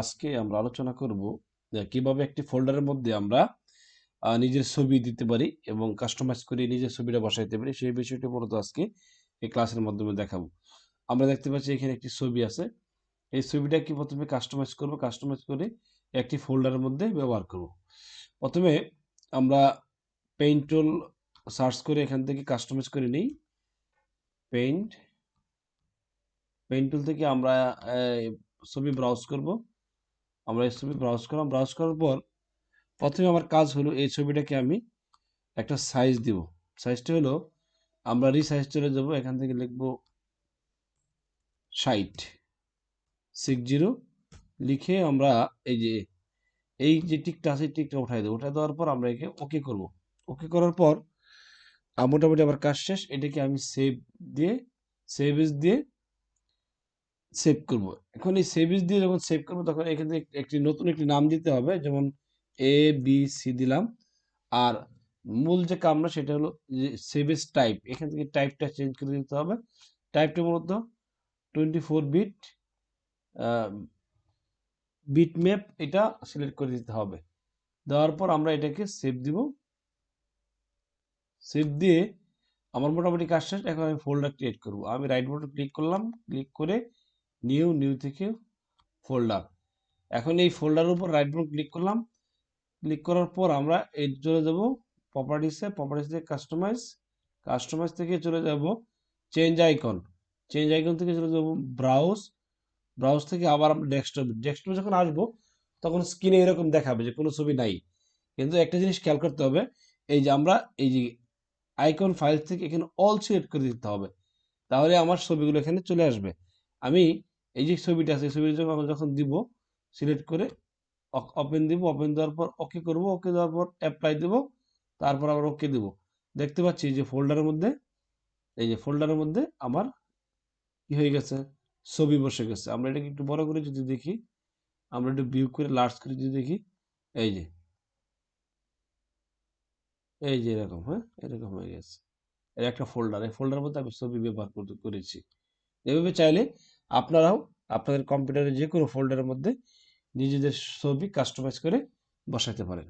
আজকে আমরা আলোচনা করব যে কিভাবে একটি ফোল্ডারের মধ্যে আমরা নিজের ছবি দিতে পারি এবং কাস্টমাইজ করে নিজের ছবিটা বসাইতে পারি, সেই বিষয়টি মূলত আজকে এই ক্লাসের মাধ্যমে দেখাবো। আমরা দেখতে পাচ্ছি এখানে একটি ছবি আছে। এই ছবিটা কি প্রথমে কাস্টমাইজ করব, কাস্টমাইজ করে একটি ফোল্ডারের মধ্যে ব্যবহার করব। প্রথমে আমরা পেইন্ট টুল সার্চ করে এখান থেকে কাস্টমাইজ করে নিই। পেইন্ট পেইন্ট টুল থেকে আমরা ছবি ব্রাউজ করব। আমরা এই ছবি ব্রাউজ করলাম, ব্রাউজ করার পর প্রথমে আমার কাজ হলো এই ছবিটাকে আমি একটা সাইজ দিব। সাইজটা হলো আমরা রিসাইজ চলে যাব, এখান থেকে লিখব 60 লিখে আমরা এই যে টিকটা আছে টিকটা উঠাই দেবো। উঠাই দেওয়ার পর আমরা একে ওকে করব। ওকে করার পর মোটামুটি আমার কাজ শেষ। এটাকে আমি সেভ এজ দিয়ে সেভ করব। এখন এই সেভ এজ দিয়ে যখন সেভ করব তখন এখান থেকে একটি নতুন একটি নাম দিতে হবে, যেমন ABC দিলাম। আর মূল যে কামনা সেটা হলো যে সেভ এজ টাইপ, এখান থেকে টাইপটা চেঞ্জ করে দিতে হবে। টাইপটা মূলত 24 বিট বিট ম্যাপ, এটা সিলেক্ট করে দিতে হবে। দেওয়ার পর আমরা এটাকে সেভ দিব। সেভ দিয়ে আমার মোটামুটি কাজ শেষ। এখন আমি ফোল্ডার ক্রিয়েট করব। আমি রাইট বাটন ক্লিক করলাম, ক্লিক করে নিউ থেকে ফোল্ডার। এখন এই ফোল্ডারের উপর রাইট বাটন ক্লিক করলাম, ক্লিক করার পর আমরা এই চলে যাব প্রপার্টিসে থেকে কাস্টমাইজ থেকে চলে যাব চেঞ্জ আইকন থেকে চলে যাব ব্রাউজ থেকে আবার আমরা ডেস্কটপে যখন আসবো তখন স্ক্রিনে এরকম দেখাবে যে কোনো ছবি নাই। কিন্তু একটা জিনিস খেয়াল করতে হবে, এই যে আমরা এই যে আইকন ফাইল থেকে এখানে অল সিলেক্ট করে দিতে হবে, তাহলে আমার ছবিগুলো এখানে চলে আসবে। আমি এই যে ছবিটা আছে, ছবিটা যখন দিব সিলেক্ট করে ওপেন দিব, ওপেন দেওয়ার পর ওকে করব, ওকে দেওয়ার পর অ্যাপ্লাই দেব, তারপর আবার ওকে দেব। দেখতে পাচ্ছি যে ফোল্ডারের মধ্যে আমার কি হয়ে গেছে, ছবি বসে গেছে। আমরা এটাকে একটু বড় করে যদি দেখি, আমরা একটু ভিউ করে লার্জ করে যদি দেখি, এই যে এরকম, হ্যাঁ এরকম হয়ে গেছে। এর একটা ফোল্ডার, এই ফোল্ডারের মধ্যে আমি ছবি ব্যবহার করেছি। এভাবে চাইলে আপনারাও আপনাদের কম্পিউটারে যে কোনো ফোল্ডারের মধ্যে নিজেদের ছবি কাস্টমাইজ করে বসাতে পারেন।